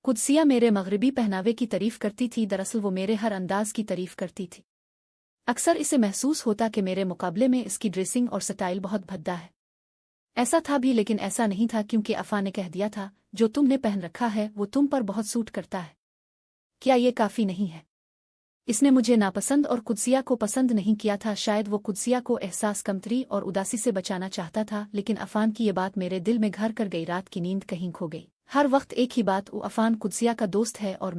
कुदसिया मेरे मगरबी पहनावे की तारीफ करती थी, दरअसल वो मेरे हर अंदाज की तारीफ करती थी। अक्सर इसे महसूस होता कि मेरे मुकाबले में इसकी ड्रेसिंग और स्टाइल बहुत भद्दा है। ऐसा था भी, लेकिन ऐसा नहीं था क्योंकि अफा ने कह दिया था जो तुमने पहन रखा है वो तुम पर बहुत सूट करता है। क्या ये काफी नहीं है? इसने मुझे नापसंद और कुदसिया को पसंद नहीं किया था। शायद वो कुदसिया को एहसास कमतरी और उदासी से बचाना चाहता था, लेकिन अफान की ये बात मेरे दिल में घर कर गई। रात की नींद कहीं खो गई। हर वक्त एक ही बात, वो अफान कुदसिया का दोस्त है और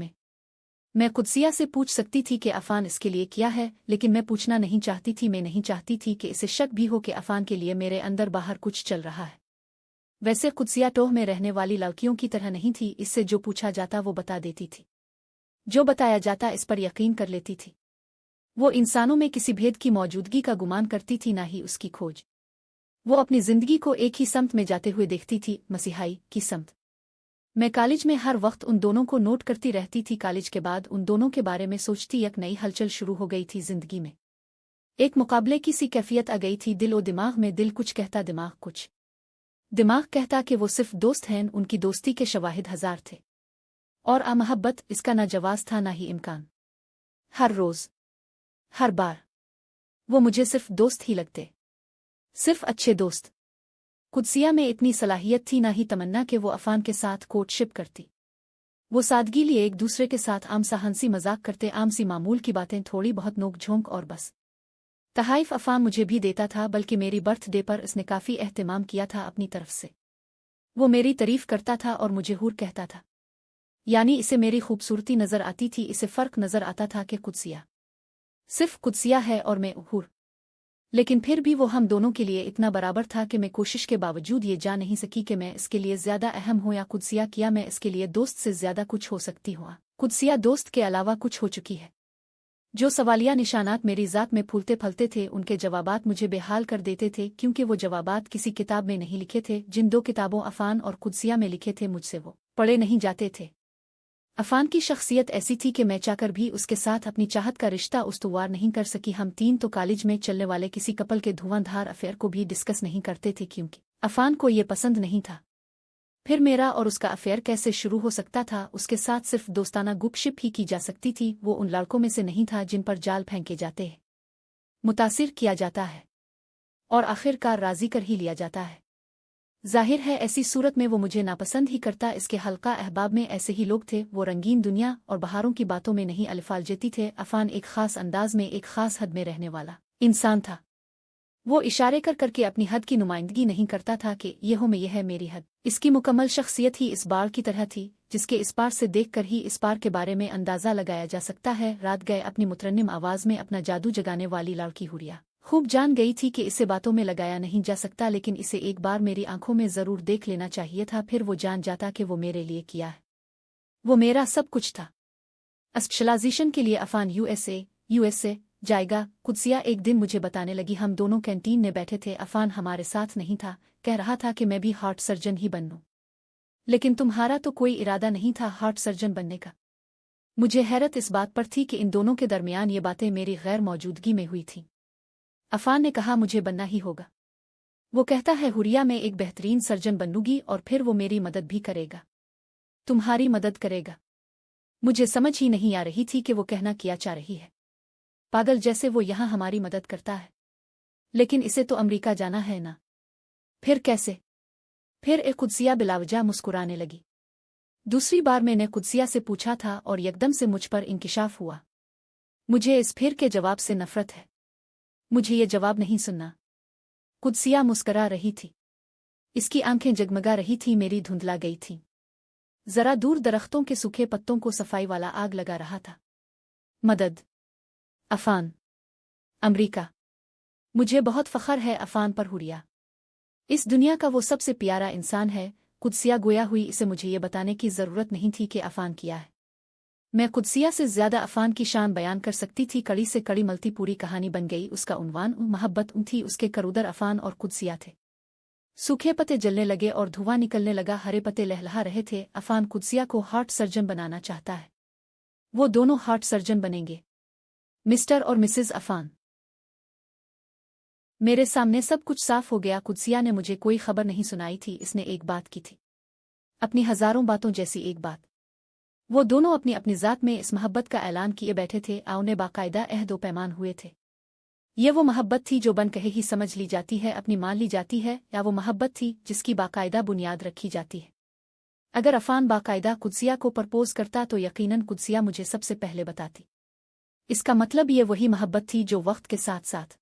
मैं कुदसिया से पूछ सकती थी कि अफान इसके लिए क्या है, लेकिन मैं पूछना नहीं चाहती थी। मैं नहीं चाहती थी कि इसे शक भी हो कि अफान के लिए मेरे अंदर बाहर कुछ चल रहा है। वैसे कुदसिया टोह में रहने वाली लड़कियों की तरह नहीं थी। इससे जो पूछा जाता वो बता देती थी, जो बताया जाता इस पर यकीन कर लेती थी। वो इंसानों में किसी भेद की मौजूदगी का गुमान करती थी, ना ही उसकी खोज। वो अपनी जिंदगी को एक ही समत में जाते हुए देखती थी, मसीहाई की समत। मैं कॉलेज में हर वक्त उन दोनों को नोट करती रहती थी। कॉलेज के बाद उन दोनों के बारे में सोचती एक नई हलचल शुरू हो गई थी जिंदगी में। एक मुकाबले की सी कैफियत आ गई थी दिल और दिमाग में। दिल कुछ कहता, दिमाग कुछ। दिमाग कहता कि वो सिर्फ दोस्त हैं, उनकी दोस्ती के शवाहिद हजार थे और अमहब्बत इसका ना जवाज था ना ही इम्कान। हर रोज, हर बार वो मुझे सिर्फ दोस्त ही लगते, सिर्फ अच्छे दोस्त। कुदसिया में इतनी सलाहियत थी ना ही तमन्ना कि वो अफान के साथ कोर्टशिप करती। वो सादगी लिए एक दूसरे के साथ आम सा हंसी मजाक करते, आम सी मामूल की बातें, थोड़ी बहुत नोक झोंक और बस। तहाइफ अफान मुझे भी देता था, बल्कि मेरी बर्थडे पर इसने काफी एहतमाम किया था अपनी तरफ से। वो मेरी तारीफ करता था और मुझे हूर कहता था, यानी इसे मेरी खूबसूरती नजर आती थी। इसे फर्क नजर आता था कि कुदसिया सिर्फ कुदसिया है और मैं हूर। लेकिन फिर भी वो हम दोनों के लिए इतना बराबर था कि मैं कोशिश के बावजूद ये जा नहीं सकी कि मैं इसके लिए ज्यादा अहम हूं या कुदसिया किया मैं इसके लिए दोस्त से ज्यादा कुछ हो सकती हूँ। कुदसिया दोस्त के अलावा कुछ हो चुकी है। जो सवालिया निशानात मेरी ज़ात में फूलते फलते थे, उनके जवाबात मुझे बेहाल कर देते थे, क्योंकि वो जवाबात किसी किताब में नहीं लिखे थे। जिन दो किताबों अफान और कुदसिया में लिखे थे, मुझसे वो पढ़े नहीं जाते थे। अफान की शख्सियत ऐसी थी कि मैं चाहकर भी उसके साथ अपनी चाहत का रिश्ता उस्तुवार नहीं कर सकी। हम तीन तो कॉलेज में चलने वाले किसी कपल के धुआंधार अफेयर को भी डिस्कस नहीं करते थे, क्योंकि अफान को ये पसंद नहीं था। फिर मेरा और उसका अफेयर कैसे शुरू हो सकता था? उसके साथ सिर्फ दोस्ताना गुपशिप ही की जा सकती थी। वो उन लड़कों में से नहीं था जिन पर जाल फेंके जाते हैं, मुतासिर किया जाता है और आखिरकार राजी कर ही लिया जाता है। जाहिर है ऐसी सूरत में वो मुझे नापसंद ही करता। इसके हल्का अहबाब में ऐसे ही लोग थे। वो रंगीन दुनिया और बहारों की बातों में नहीं अल्फालजती थे। अफान एक खास अंदाज में, एक खास हद में रहने वाला इंसान था। वो इशारे कर करके अपनी हद की नुमाइंदगी नहीं करता था कि ये हो मैं, ये है मेरी हद। इसकी मुकम्मल शख्सियत ही इस बार की तरह थी, जिसके इस पार से देखकर ही इस पार के बारे में अंदाजा लगाया जा सकता है। रात गए अपनी मुतरन्निम आवाज में अपना जादू जगाने वाली लड़की हुरिया खूब जान गई थी कि इसे बातों में लगाया नहीं जा सकता, लेकिन इसे एक बार मेरी आंखों में जरूर देख लेना चाहिए था। फिर वो जान जाता कि वो मेरे लिए किया है, वो मेरा सब कुछ था। स्पेशलाइजेशन के लिए अफान यूएसए जाएगा, कुदसिया एक दिन मुझे बताने लगी। हम दोनों कैंटीन में बैठे थे, अफान हमारे साथ नहीं था। कह रहा था कि मैं भी हार्ट सर्जन ही बन लूं, लेकिन तुम्हारा तो कोई इरादा नहीं था हार्ट सर्जन बनने का। मुझे हैरत इस बात पर थी कि इन दोनों के दरमियान ये बातें मेरी गैर मौजूदगी में हुई थीं। अफान ने कहा मुझे बनना ही होगा। वो कहता है हुरिया मैं एक बेहतरीन सर्जन बनूंगी और फिर वो मेरी मदद भी करेगा, तुम्हारी मदद करेगा। मुझे समझ ही नहीं आ रही थी कि वो कहना क्या चाह रही है। पागल जैसे वो यहाँ हमारी मदद करता है, लेकिन इसे तो अमरीका जाना है ना। फिर कैसे? फिर एक कुदसिया बिलावजा मुस्कुराने लगी। दूसरी बार मैंने कुदसिया से पूछा था और एकदम से मुझ पर इंकिशाफ हुआ। मुझे इस फिर के जवाब से नफरत है, मुझे ये जवाब नहीं सुनना। कुदसिया मुस्करा रही थी, इसकी आंखें जगमगा रही थी, मेरी धुंधला गई थी। जरा दूर दरख्तों के सूखे पत्तों को सफाई वाला आग लगा रहा था। मदद, अफान, अमरीका। मुझे बहुत फख्र है अफान पर हुरिया इस दुनिया का वो सबसे प्यारा इंसान है। कुदसिया गोया हुई, इसे मुझे ये बताने की जरूरत नहीं थी कि अफान किया है। मैं कुदसिया से ज्यादा अफान की शान बयान कर सकती थी। कड़ी से कड़ी मलती पूरी कहानी बन गई। उसका उन्वान मोहब्बत थी, उसके करूदर अफान और कुदसिया थे। सूखे पत्ते जलने लगे और धुआं निकलने लगा, हरे पत्ते लहलहा रहे थे। अफान कुदसिया को हार्ट सर्जन बनाना चाहता है। वो दोनों हार्ट सर्जन बनेंगे, मिस्टर और मिसेज अफान। मेरे सामने सब कुछ साफ हो गया। कुदसिया ने मुझे कोई खबर नहीं सुनाई थी, इसने एक बात की थी, अपनी हजारों बातों जैसी एक बात। वो दोनों अपनी अपनी ज़ात में इस मोहब्बत का ऐलान किए बैठे थे, उन्हें बाकायदा अहद पैमान हुए थे। ये वो मोहब्बत थी जो बन कहे ही समझ ली जाती है, अपनी मान ली जाती है, या वो मोहब्बत थी जिसकी बाकायदा बुनियाद रखी जाती है। अगर अफ़ान बाकायदा कुदसिया को प्रपोज करता तो यकीनन कुदसिया मुझे सबसे पहले बताती। इसका मतलब ये वही मोहब्बत थी जो वक्त के साथ साथ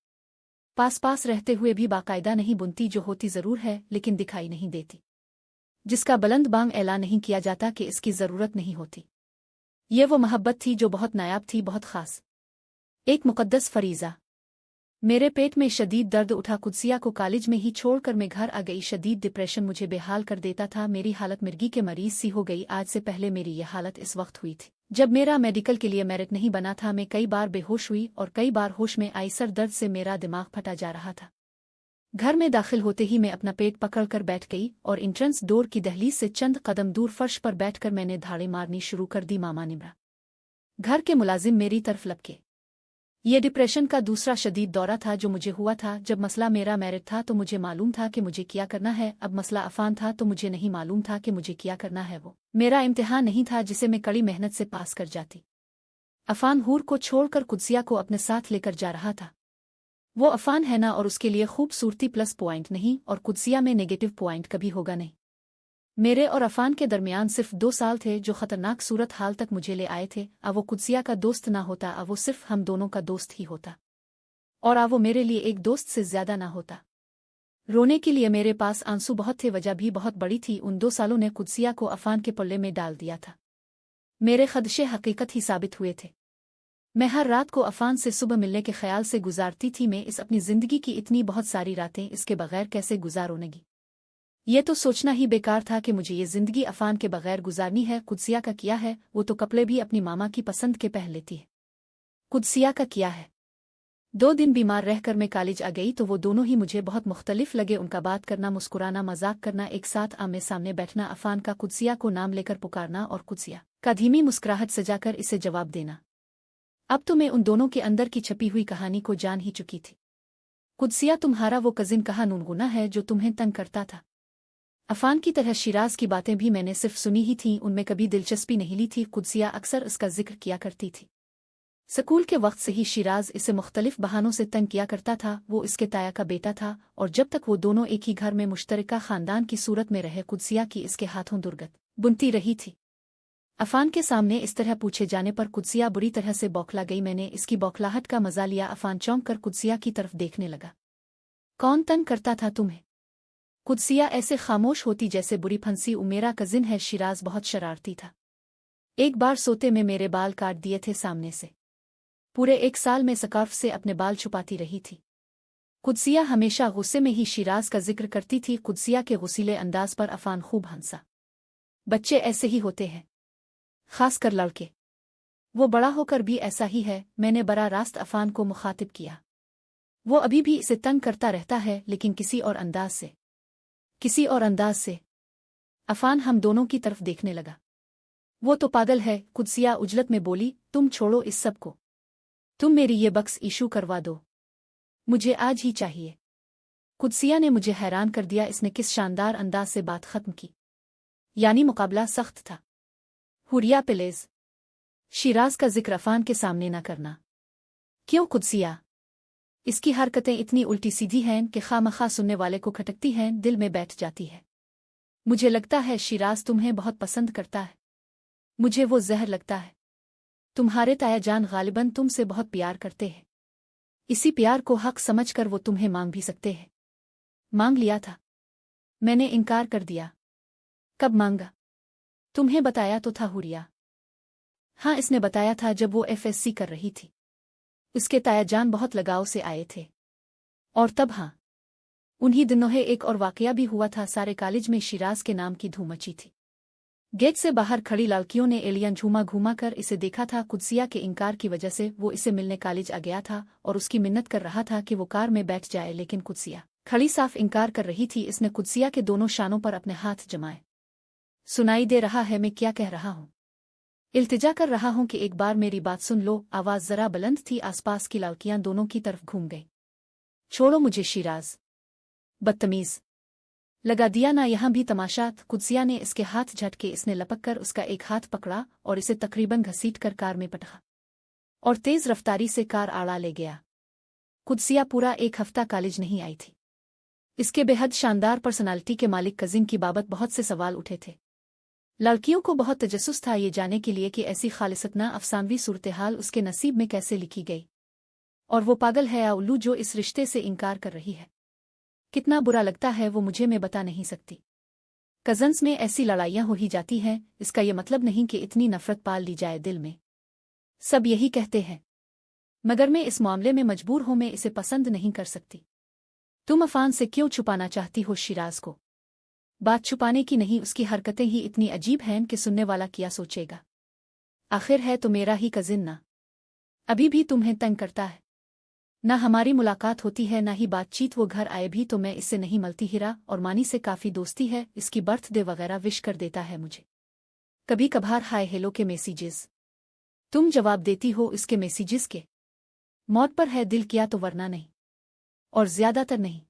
पास पास रहते हुए भी बाकायदा नहीं बुनती, जो होती ज़रूर है लेकिन दिखाई नहीं देती, जिसका बुलंद बांग ऐलान नहीं किया जाता कि इसकी ज़रूरत नहीं होती। ये वो मोहब्बत थी जो बहुत नायाब थी, बहुत ख़ास, एक मुक़द्दस फरीज़ा। मेरे पेट में शदीद दर्द उठा। कुदसिया को कॉलेज में ही छोड़कर मैं घर आ गई। शदीद डिप्रेशन मुझे बेहाल कर देता था। मेरी हालत मिर्गी के मरीज सी हो गई। आज से पहले मेरी यह हालत इस वक्त हुई थी जब मेरा मेडिकल के लिए मेरिट नहीं बना था। मैं कई बार बेहोश हुई और कई बार होश में आई। सर दर्द से मेरा दिमाग फटा जा रहा था। घर में दाखिल होते ही मैं अपना पेट पकड़कर बैठ गई और एंट्रेंस डोर की दहलीज से चंद कदम दूर फर्श पर बैठकर मैंने धाड़े मारनी शुरू कर दी। मामा निमरा, घर के मुलाजिम, मेरी तरफ लपके। ये डिप्रेशन का दूसरा शदीद दौरा था जो मुझे हुआ था। जब मसला मेरा मेरिट था तो मुझे मालूम था कि मुझे क्या करना है। अब मसला अफ़ान था तो मुझे नहीं मालूम था कि मुझे क्या करना है। वो मेरा इम्तिहान नहीं था जिसे मैं कड़ी मेहनत से पास कर जाती। अफ़ान हूर को छोड़कर कुदसिया को अपने साथ लेकर जा रहा था। वो अफ़ान है ना, और उसके लिए खूबसूरती प्लस पॉइंट नहीं, और कुदसिया में नेगेटिव पॉइंट कभी होगा नहीं। मेरे और अफ़ान के दरमियान सिर्फ 2 साल थे जो ख़तरनाक सूरत हाल तक मुझे ले आए थे। अब वो कुदसिया का दोस्त ना होता, अब वो सिर्फ हम दोनों का दोस्त ही होता, और अब वो मेरे लिए एक दोस्त से ज़्यादा ना होता। रोने के लिए मेरे पास आंसू बहुत थे, वजह भी बहुत बड़ी थी। उन 2 सालों ने कुदसिया को अफ़ान के पल्ले में डाल दिया था। मेरे खदशे हकीकत ही साबित हुए थे। मैं हर रात को अफ़ान से सुबह मिलने के ख्याल से गुजारती थी। मैं इस अपनी ज़िंदगी की इतनी बहुत सारी रातें इसके बगैर कैसे गुजारूंगी। ये तो सोचना ही बेकार था कि मुझे ये ज़िंदगी अफ़ान के बगैर गुजारनी है। कुदसिया का किया है, वो तो कपड़े भी अपनी मामा की पसंद के पहन लेती है। कुदसिया का किया है, 2 दिन बीमार रहकर मैं कॉलेज आ गई तो वो दोनों ही मुझे बहुत मुख्तलिफ लगे। उनका बात करना, मुस्कुराना, मजाक करना, एक साथ आमने सामने बैठना, अफ़ान का कुदसिया को नाम लेकर पुकारना और कुदसिया का धीमी मुस्कुराहट सजाकर इसे जवाब देना। अब तो मैं उन दोनों के अंदर की छपी हुई कहानी को जान ही चुकी थी। कुदसिया, तुम्हारा वो कजिन कहाँ नूनगुना है जो तुम्हें तंग करता था? अफ़ान की तरह शिराज की बातें भी मैंने सिर्फ सुनी ही थीं, उनमें कभी दिलचस्पी नहीं ली थी। कुदसिया अक्सर इसका जिक्र किया करती थी। स्कूल के वक्त से ही शिराज इसे मुख्तलिफ बहानों से तंग किया करता था। वो इसके ताया का बेटा था और जब तक वो दोनों एक ही घर में मुश्तरका ख़ानदान की सूरत में रहे, कुदसिया की इसके हाथों दुर्गत बुनती रही थी। अफ़ान के सामने इस तरह पूछे जाने पर कुदसिया बुरी तरह से बौखला गई। मैंने इसकी बौखलाहट का मजा लिया। अफ़ान चौंक कर कुदसिया की तरफ देखने लगा। कौन तंग करता था तुम्हें? कुदसिया ऐसे खामोश होती जैसे बुरी फंसी। मेरा कजिन है शिराज, बहुत शरारती था। एक बार सोते में मेरे बाल काट दिए थे सामने से। पूरे 1 साल में स्कार्फ से अपने बाल छुपाती रही थी। कुदसिया हमेशा गुस्से में ही शिराज का जिक्र करती थी। कुदसिया के गुस्सीले अंदाज पर अफ़ान खूब हंसा। बच्चे ऐसे ही होते हैं, खासकर लड़के। वो बड़ा होकर भी ऐसा ही है। मैंने बरा रास्त अफ़ान को मुखातिब किया। वो अभी भी इसे तंग करता रहता है, लेकिन किसी और अंदाज से। अफ़ान हम दोनों की तरफ देखने लगा। वो तो पागल है, कुदसिया उजलत में बोली। तुम छोड़ो इस सब को, तुम मेरी ये बक्स इशू करवा दो, मुझे आज ही चाहिए। कुदसिया ने मुझे हैरान कर दिया। इसने किस शानदार अंदाज से बात खत्म की, यानी मुकाबला सख्त था। हुरिया प्लीज, शिराज का जिक्र अफ़ान के सामने न करना। क्यों कुदसिया? इसकी हरकतें इतनी उल्टी सीधी हैं कि खामखा सुनने वाले को खटकती हैं, दिल में बैठ जाती है। मुझे लगता है शिराज तुम्हें बहुत पसंद करता है। मुझे वो जहर लगता है। तुम्हारे ताया जान गालिबन तुमसे बहुत प्यार करते हैं। इसी प्यार को हक समझकर वो तुम्हें मांग भी सकते हैं। मांग लिया था, मैंने इनकार कर दिया। कब मांगा? तुम्हें बताया तो था हुरिया। हाँ, इसने बताया था जब वो FSC कर रही थी। उसके ताया जान बहुत लगाव से आए थे। और तब हाँ, उन्हीं दिनों है एक और वाकया भी हुआ था। सारे कॉलेज में शिराज के नाम की धूम मची थी। गेट से बाहर खड़ी लड़कियों ने एलियन झूमा घूमा कर इसे देखा था। कुदसिया के इनकार की वजह से वो इसे मिलने कॉलेज आ गया था और उसकी मिन्नत कर रहा था कि वो कार में बैठ जाए, लेकिन कुदसिया खड़ी साफ इनकार कर रही थी। इसने कुदसिया के दोनों शानों पर अपने हाथ जमाए। सुनाई दे रहा है मैं क्या कह रहा हूँ? इल्तिजा कर रहा हूँ कि एक बार मेरी बात सुन लो। आवाज़ जरा बुलंद थी। आसपास की लड़कियां दोनों की तरफ घूम गई। छोड़ो मुझे शिराज, बदतमीज। लगा दिया ना यहाँ भी तमाशा। कुदसिया ने इसके हाथ झटके, इसने लपक कर उसका एक हाथ पकड़ा और इसे तकरीबन घसीट कर कार में पटका और तेज रफ्तारी से कार आड़ा ले गया। कुदसिया पूरा एक हफ्ता कॉलेज नहीं आई थी। इसके बेहद शानदार पर्सनालिटी के मालिक कजिन की बाबत बहुत से सवाल उठे थे। लड़कियों को बहुत तजस्सुस था ये जानने के लिए कि ऐसी खालिसतना अफसानवी सूरत-ए-हाल उसके नसीब में कैसे लिखी गई, और वो पागल है या उल्लू जो इस रिश्ते से इनकार कर रही है। कितना बुरा लगता है वो मुझे मैं बता नहीं सकती। कजन्स में ऐसी लड़ाइयाँ हो ही जाती हैं, इसका ये मतलब नहीं कि इतनी नफरत पाल ली जाए दिल में। सब यही कहते हैं, मगर मैं इस मामले में मजबूर हूँ, मैं इसे पसंद नहीं कर सकती। तुम अफान से क्यों छुपाना चाहती हो शिराज को? बात छुपाने की नहीं, उसकी हरकतें ही इतनी अजीब हैं कि सुनने वाला क्या सोचेगा। आखिर है तो मेरा ही कजिन ना, अभी भी तुम्हें तंग करता है। ना हमारी मुलाकात होती है ना ही बातचीत। वो घर आए भी तो मैं इससे नहीं मिलती। हीरा और मानी से काफ़ी दोस्ती है, इसकी बर्थडे वगैरह विश कर देता है मुझे। कभी कभार हाय हेलो के मैसेजेस तुम जवाब देती हो, इसके मैसेजेस के मौत पर है दिल किया तो वरना नहीं, और ज्यादातर नहीं।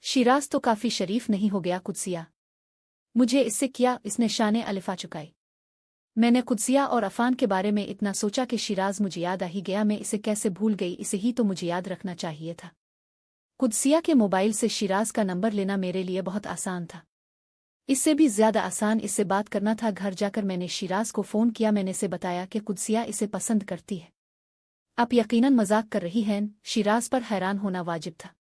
शिराज तो काफ़ी शरीफ नहीं हो गया कुदसिया? मुझे इससे किया, इसने शाने अलिफा चुकाई। मैंने कुदसिया और अफान के बारे में इतना सोचा कि शिराज मुझे याद आ ही गया। मैं इसे कैसे भूल गई, इसे ही तो मुझे याद रखना चाहिए था। कुदसिया के मोबाइल से शिराज का नंबर लेना मेरे लिए बहुत आसान था। इससे भी ज्यादा आसान इससे बात करना था। घर जाकर मैंने शिराज को फ़ोन किया। मैंने इसे बताया कि कुदसिया इसे पसंद करती है। आप यकीनन मजाक कर रही हैं। शिराज पर हैरान होना वाजिब था।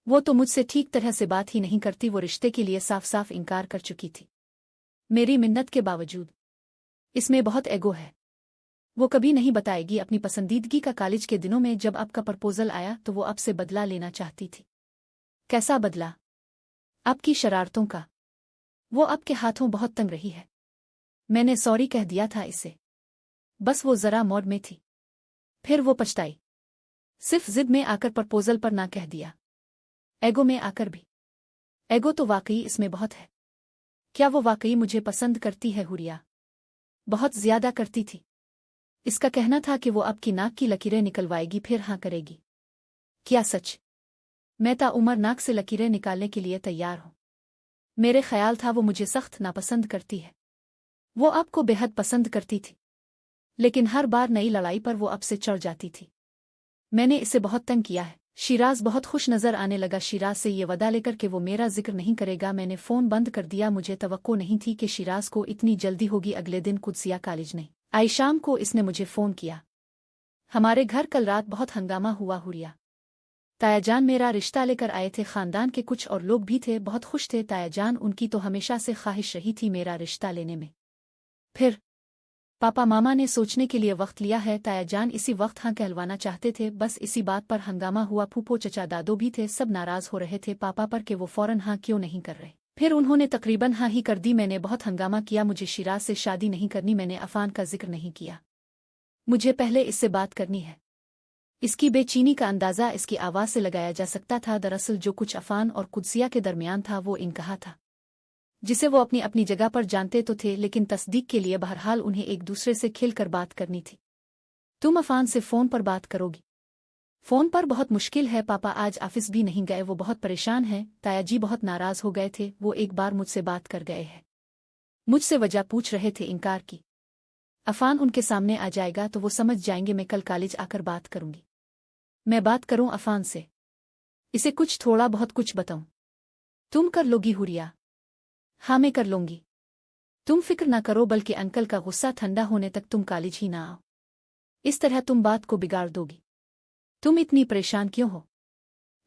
वो तो मुझसे ठीक तरह से बात ही नहीं करती। वो रिश्ते के लिए साफ साफ इनकार कर चुकी थी, मेरी मिन्नत के बावजूद। इसमें बहुत एगो है। वो कभी नहीं बताएगी अपनी पसंदीदगी का। कॉलेज के दिनों में जब आपका प्रपोजल आया तो वो आपसे बदला लेना चाहती थी। कैसा बदला? आपकी शरारतों का। वो आपके हाथों बहुत तंग रही है। मैंने सॉरी कह दिया था इसे, बस वो जरा मूड में थी। फिर वो पछताई, सिर्फ जिद में आकर प्रपोजल पर ना कह दिया। एगो में आकर भी। एगो तो वाकई इसमें बहुत है। क्या वो वाकई मुझे पसंद करती है हुरिया? बहुत ज्यादा करती थी। इसका कहना था कि वो आपकी नाक की लकीरें निकलवाएगी फिर हाँ करेगी। क्या सच? मैं ताउम्र नाक से लकीरें निकालने के लिए तैयार हूँ। मेरे ख्याल था वो मुझे सख्त नापसंद करती है। वो आपको बेहद पसंद करती थी, लेकिन हर बार नई लड़ाई पर वो आपसे चढ़ जाती थी। मैंने इसे बहुत तंग किया है। शिराज बहुत खुश नजर आने लगा। शिराज से ये वदा लेकर कि वो मेरा जिक्र नहीं करेगा, मैंने फ़ोन बंद कर दिया। मुझे तवक्को नहीं थी कि शिराज को इतनी जल्दी होगी। अगले दिन कुदसिया कॉलेज नहीं आई। शाम को इसने मुझे फ़ोन किया। हमारे घर कल रात बहुत हंगामा हुआ हुरिया। तायाजान मेरा रिश्ता लेकर आए थे। खानदान के कुछ और लोग भी थे, बहुत खुश थे। तायाजान उनकी तो हमेशा से ख्वाहिश रही थी मेरा रिश्ता लेने में। फिर पापा मामा ने सोचने के लिए वक्त लिया है। तायाजान इसी वक्त हाँ कहलवाना चाहते थे। बस इसी बात पर हंगामा हुआ। फूफो चचा दादो भी थे, सब नाराज हो रहे थे पापा पर कि वो फौरन हाँ क्यों नहीं कर रहे। फिर उन्होंने तकरीबन हाँ ही कर दी। मैंने बहुत हंगामा किया। मुझे शिराज से शादी नहीं करनी। मैंने अफान का जिक्र नहीं किया। मुझे पहले इससे बात करनी है। इसकी बेचैनी का अंदाज़ा इसकी आवाज़ से लगाया जा सकता था। दरअसल जो कुछ अफान और कुदसिया के दरमियान था वो इनकहा था, जिसे वो अपनी अपनी जगह पर जानते तो थे, लेकिन तस्दीक के लिए बहरहाल उन्हें एक दूसरे से खिलकर बात करनी थी। तुम अफान से फ़ोन पर बात करोगी? फ़ोन पर बहुत मुश्किल है। पापा आज ऑफिस भी नहीं गए, वो बहुत परेशान हैं। तायाजी बहुत नाराज़ हो गए थे। वो एक बार मुझसे बात कर गए हैं, मुझसे वजह पूछ रहे थे इनकार की। अफान उनके सामने आ जाएगा तो वो समझ जाएंगे। मैं कल कॉलेज आकर बात करूंगी। मैं बात करूं अफान से? इसे कुछ थोड़ा बहुत कुछ बताऊं? तुम कर लोगी हुरिया? हाँ मैं कर लूंगी। तुम फिक्र ना करो, बल्कि अंकल का गुस्सा ठंडा होने तक तुम कॉलेज ही ना आओ। इस तरह तुम बात को बिगाड़ दोगी। तुम इतनी परेशान क्यों हो?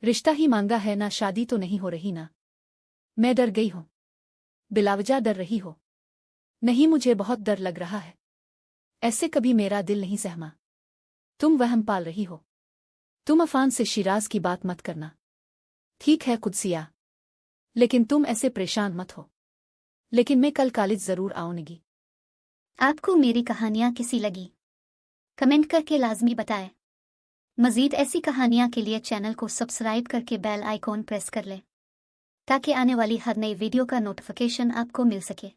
रिश्ता ही मांगा है ना, शादी तो नहीं हो रही ना। मैं डर गई हूं। बिलावजा डर रही हो? नहीं, मुझे बहुत डर लग रहा है। ऐसे कभी मेरा दिल नहीं सहमा। तुम वहम पाल रही हो। तुम अफान से शिराज की बात मत करना। ठीक है कुदसिया, लेकिन तुम ऐसे परेशान मत हो। लेकिन मैं कल कॉलेज जरूर आऊंगी। आपको मेरी कहानियाँ कैसी लगी? कमेंट करके लाजमी बताएं। मज़ीद ऐसी कहानियाँ के लिए चैनल को सब्सक्राइब करके बेल आइकॉन प्रेस कर लें, ताकि आने वाली हर नई वीडियो का नोटिफिकेशन आपको मिल सके।